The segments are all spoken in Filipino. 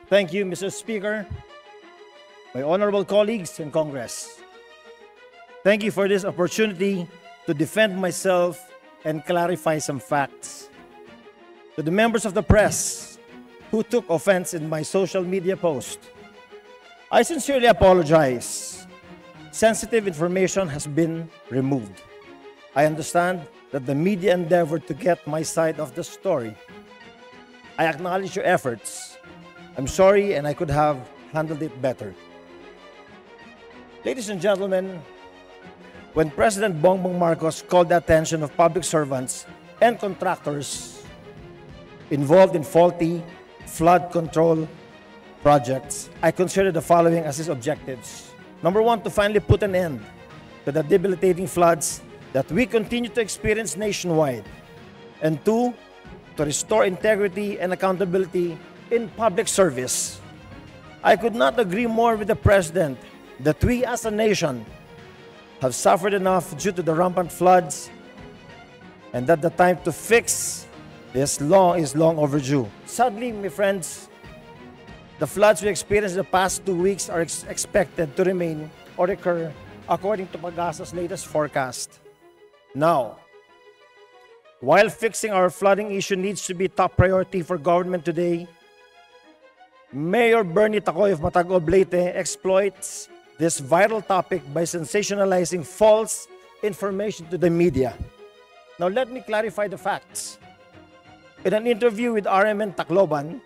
Thank you, Mr. Speaker, my honorable colleagues in Congress. Thank you for this opportunity to defend myself and clarify some facts. To the members of the press who took offense in my social media post, I sincerely apologize. Sensitive information has been removed. I understand that the media endeavored to get my side of the story. I acknowledge your efforts. I'm sorry, and I could have handled it better. Ladies and gentlemen, when President Bongbong Marcos called the attention of public servants and contractors involved in faulty flood control projects, I considered the following as his objectives. Number one, to finally put an end to the debilitating floods that we continue to experience nationwide. And two, to restore integrity and accountability in public service. I could not agree more with the President that we as a nation have suffered enough due to the rampant floods and that the time to fix this is long overdue. Sadly, my friends, the floods we experienced in the past 2 weeks are expected to remain or recur according to Pag-asa's latest forecast. Now, while fixing our flooding issue needs to be top priority for government today, Mayor Bernie Tacoy of Mataguog, Leyte exploits this viral topic by sensationalizing false information to the media. Now let me clarify the facts. In an interview with RMN Tacloban,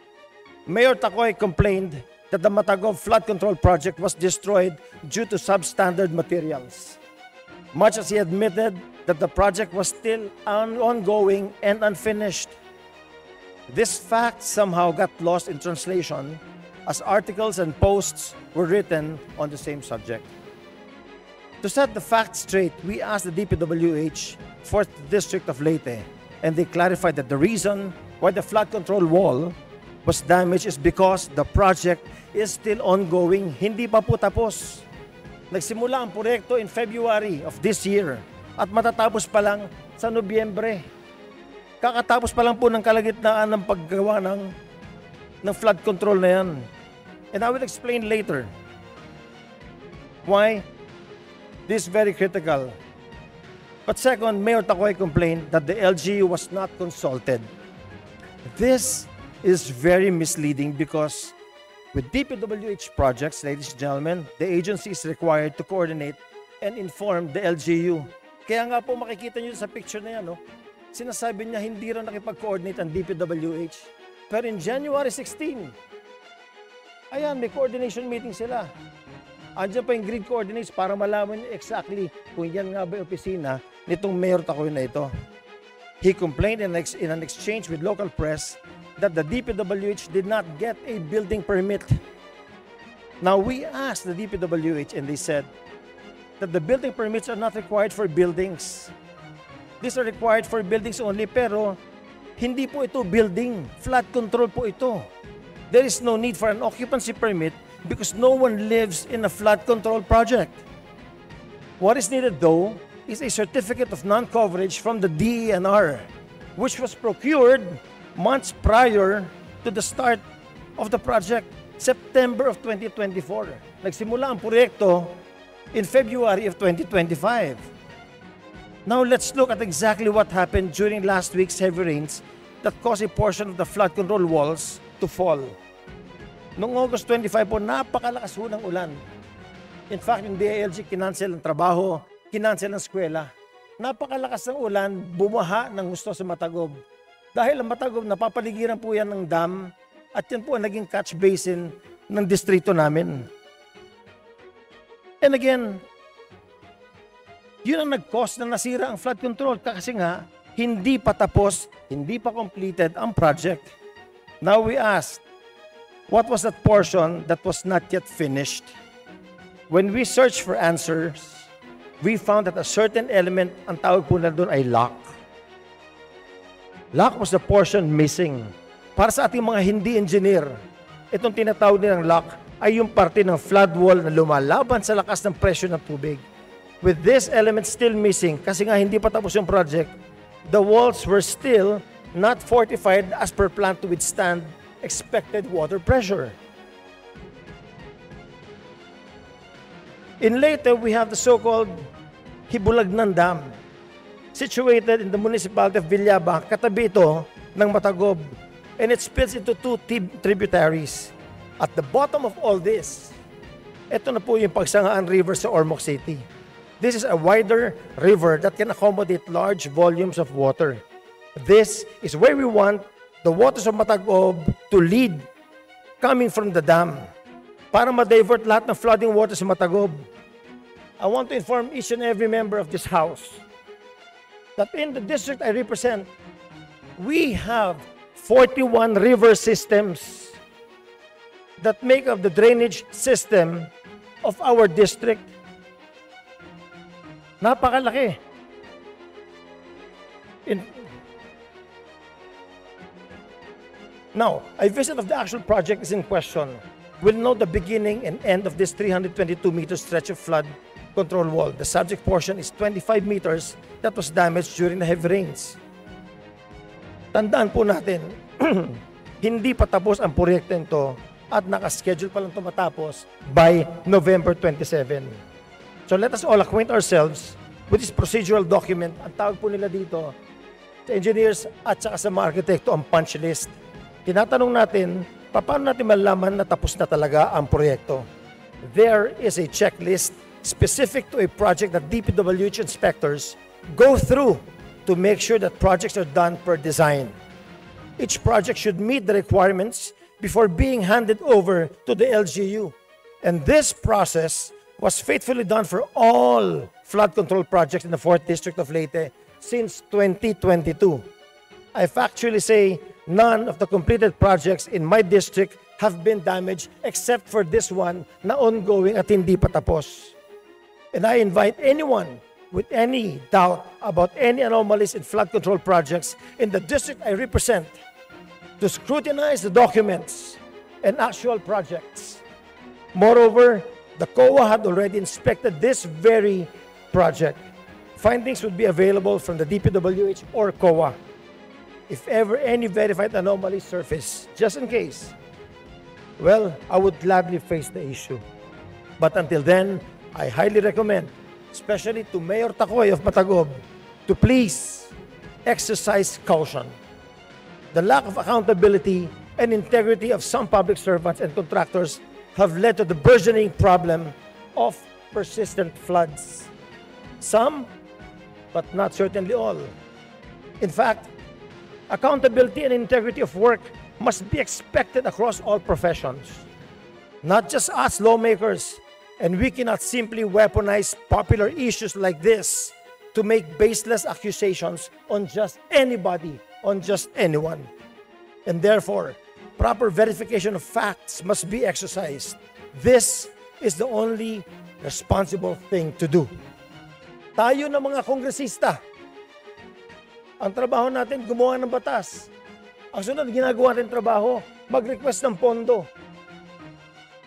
Mayor Tacoy complained that the Mataguog flood control project was destroyed due to substandard materials, much as he admitted that the project was still ongoing and unfinished. This fact somehow got lost in translation as articles and posts were written on the same subject. To set the facts straight, we asked the DPWH, 4th District of Leyte, and they clarified that the reason why the flood control wall was damaged is because the project is still ongoing. Hindi pa po tapos. Nagsimula ang proyekto in February of this year at matatapos pa lang sa Nobyembre. Kakatapos pa lang po ng kalagitnaan ng paggawa ng flood control na yan. And I will explain later why this is very critical. But second, Mayor Tacoy complained that the LGU was not consulted. This is very misleading because with DPWH projects, ladies and gentlemen, the agency is required to coordinate and inform the LGU. Kaya nga po makikita nyo sa picture na yan, no? Sinasabi niya hindi rin nakipag-coordinate ang DPWH. Pero in January 16, ayan, may coordination meeting sila. Andiyan pa yung grid coordinates para malaman niyo exactly kung yan nga ba yung opisina nitong Mayor Tacoy na ito. He complained in an exchange with local press that the DPWH did not get a building permit. Now, we asked the DPWH and they said that the building permits are not required for buildings. These are required for buildings only, pero hindi po ito building. Flood control po ito. There is no need for an occupancy permit because no one lives in a flood control project. What is needed, though, is a certificate of non-coverage from the DENR, which was procured months prior to the start of the project, September of 2024. Nagsimula ang proyekto in February of 2025. Now let's look at exactly what happened during last week's heavy rains that caused a portion of the flood control walls to fall. Noong August 25 po, napakalakas ho ng ulan. In fact, yung DILG kinansel ang trabaho, kinansel ang eskwela. Napakalakas ng ulan, bumaha ng gusto sa Mataguog. Dahil ang Mataguog, napapaligiran po yan ng dam at yan po ang naging catch basin ng distrito namin. And again, yun ang nag-cause na nasira ang flood control kasi nga, hindi pa tapos, hindi pa completed ang project. Now we asked, what was that portion that was not yet finished? When we searched for answers, we found that a certain element, ang tawag po na doon ay lock. Lock was the portion missing. Para sa ating mga hindi engineer, itong tinatawag nilang lock ay yung parte ng flood wall na lumalaban sa lakas ng presyo ng tubig. With this element still missing, kasi nga hindi pa tapos yung project, the walls were still not fortified as per plan to withstand expected water pressure. In Leyte, we have the so-called Hibulagnan Dam, situated in the municipality of Villabang, katabi ito ng Matagob, and it splits into two tributaries. At the bottom of all this, ito na po yung Pagsangaan River sa Ormoc City. This is a wider river that can accommodate large volumes of water. This is where we want the waters of Matagob to lead coming from the dam para ma-divert lahat ng flooding water sa Matagob. I want to inform each and every member of this house that in the district I represent, we have 41 river systems that make up the drainage system of our district. Napakalaki. Now, a visit of the actual project is in question. We'll note the beginning and end of this 322-meter stretch of flood control wall. The subject portion is 25 meters that was damaged during the heavy rains. Tandaan po natin, hindi pa tapos ang proyekto nito at nakaschedule pa lang ito matapos by November 27. So let us all acquaint ourselves with this procedural document. Ang tawag po nila dito sa engineers at saka sa mga arkitekto ang punch list. Tinatanong natin, paano natin malaman na tapos na talaga ang proyekto? There is a checklist specific to a project that DPWH inspectors go through to make sure that projects are done per design. Each project should meet the requirements before being handed over to the LGU. And this process was faithfully done for all flood control projects in the 4th District of Leyte since 2022. I factually say none of the completed projects in my district have been damaged except for this one na ongoing at hindi pa tapos. And I invite anyone with any doubt about any anomalies in flood control projects in the district I represent to scrutinize the documents and actual projects. Moreover, the COA had already inspected this very project. Findings would be available from the DPWH or COA if ever any verified anomalies surface. Just in case, well, I would gladly face the issue. But until then, I highly recommend, especially to Mayor Tacoy of Matagob, to please exercise caution. The lack of accountability and integrity of some public servants and contractors have led to the burgeoning problem of persistent floods. Some, but not certainly all. In fact, accountability and integrity of work must be expected across all professions, not just us lawmakers, and we cannot simply weaponize popular issues like this to make baseless accusations on just anybody, on just anyone. And therefore, proper verification of facts must be exercised. This is the only responsible thing to do. Tayo na mga kongresista, ang trabaho natin, gumawa ng batas. Ang sunod, ginagawa natin trabaho, mag-request ng pondo.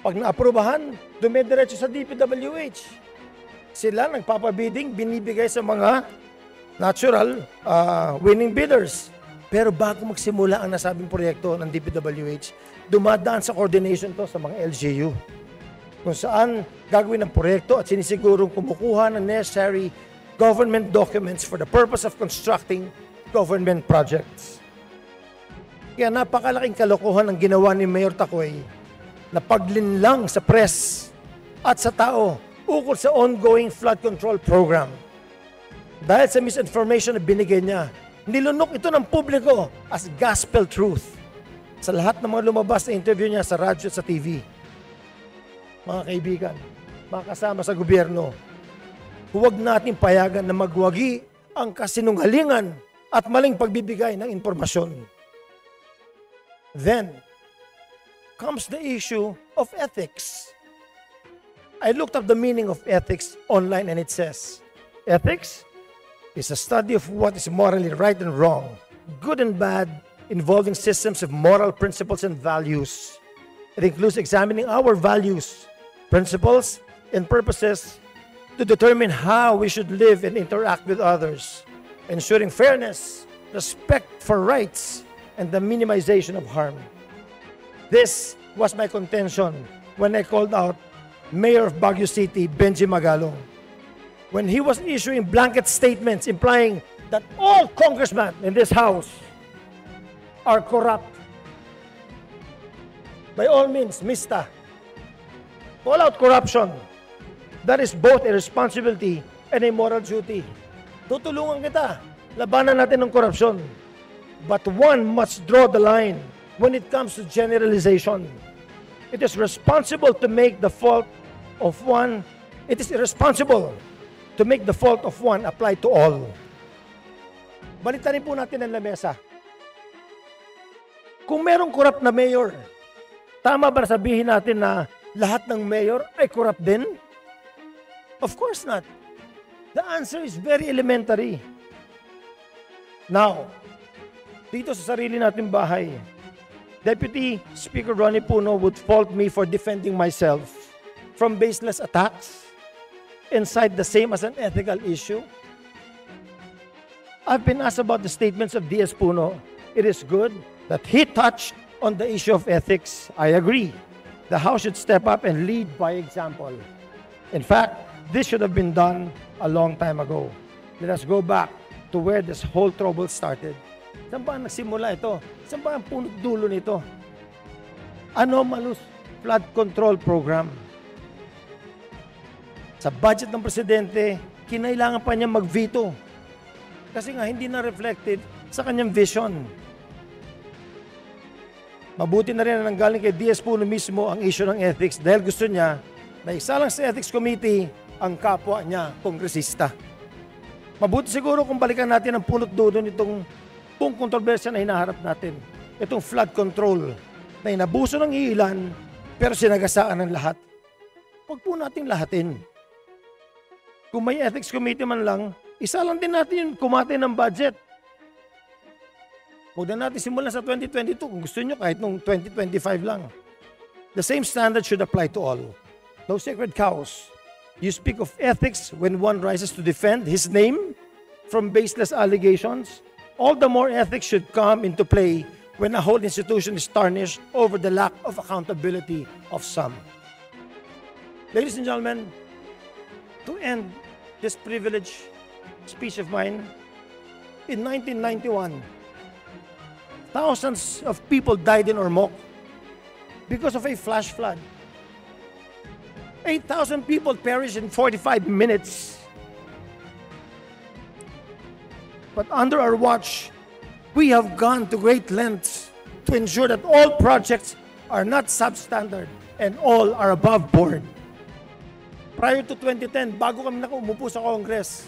Pag naaprubahan, dumidiretso sa DPWH. Sila nagpapabidding, binibigay sa mga natural winning bidders. Pero bago magsimula ang nasabing proyekto ng DPWH, dumadaan sa coordination to sa mga LGU. Kung saan gagawin ang proyekto at sinisigurong kumukuha ng necessary government documents for the purpose of constructing government projects. Kaya napakalaking kalokohan ang ginawa ni Mayor Tacoy na paglinlang sa press at sa tao ukol sa ongoing flood control program. Dahil sa misinformation na binigay niya, nilunok ito ng publiko as gospel truth sa lahat ng mga lumabas na interview niya sa radyo at sa TV. Mga kaibigan, mga kasama sa gobyerno, huwag natin payagan na magwagi ang kasinungalingan at maling pagbibigay ng impormasyon. Then comes the issue of ethics. I looked up the meaning of ethics online and it says, ethics is a study of what is morally right and wrong, good and bad, involving systems of moral principles and values. It includes examining our values, principles, and purposes to determine how we should live and interact with others, ensuring fairness, respect for rights, and the minimization of harm. This was my contention when I called out Mayor of Baguio City, Benji Magalong, when he was issuing blanket statements implying that all congressmen in this house are corrupt. By all means, Mista, call out corruption. That is both a responsibility and a moral duty. Tutulungan kita. Labanan natin ng korupsyon. But one must draw the line when it comes to generalization. It is responsible to make the fault of one. It is irresponsible to make the fault of one apply to all. Balitan po natin ang lamesa. Kung merong corrupt na mayor, tama ba sabihin natin na lahat ng mayor ay corrupt din? Of course not. The answer is very elementary. Now, dito sa sarili nating bahay, Deputy Speaker Ronnie Puno would fault me for defending myself from baseless attacks and cite the same as an ethical issue. I've been asked about the statements of DS Puno. It is good that he touched on the issue of ethics. I agree. The House should step up and lead by example. In fact, this should have been done a long time ago. Let us go back to where this whole trouble started. Saan ba nagsimula ito? Saan ba ang punot dulo nito? Anomalous flood control program. Sa budget ng presidente, kinailangan pa niya mag-veto. Kasi nga hindi na reflected sa kanyang vision. Mabuti na rin na nanggaling kay DS Puno mismo ang issue ng ethics dahil gusto niya na isa lang sa ethics committee ang kapwa niya, kongresista. Mabuti siguro kung balikan natin ang punot dulo nitong buong kontrobersya na hinaharap natin. Itong flood control na inabuso ng iilan pero sinagasaan ng lahat. Huwag po natin lahatin. Kung may ethics committee man lang, isa lang din natin kumate ng budget. Huwag na natin simulan sa 2022 kung gusto nyo kahit nung 2025 lang. The same standard should apply to all. No sacred cows. You speak of ethics when one rises to defend his name from baseless allegations. All the more ethics should come into play when a whole institution is tarnished over the lack of accountability of some. Ladies and gentlemen, to end this privileged speech of mine, in 1991, thousands of people died in Ormoc because of a flash flood. 8,000 people perished in 45 minutes. But under our watch, we have gone to great lengths to ensure that all projects are not substandard and all are above board. Prior to 2010, bago kami umupo sa Congress,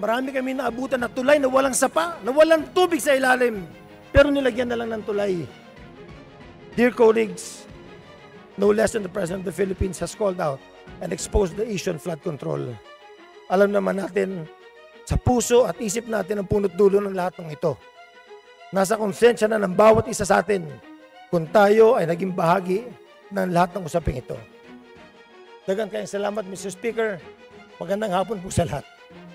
marami kami naabutan na tulay na walang sapa, na walang tubig sa ilalim, pero nilagyan na lang ng tulay. Dear colleagues, no less than the President of the Philippines has called out and exposed the issue on flood control. Alam naman natin, sa puso at isip natin ang punot dulo ng lahat ng ito. Nasa konsensya na ng bawat isa sa atin kung tayo ay naging bahagi ng lahat ng usaping ito. Daghang kayong salamat, Mr. Speaker. Magandang hapon po sa lahat.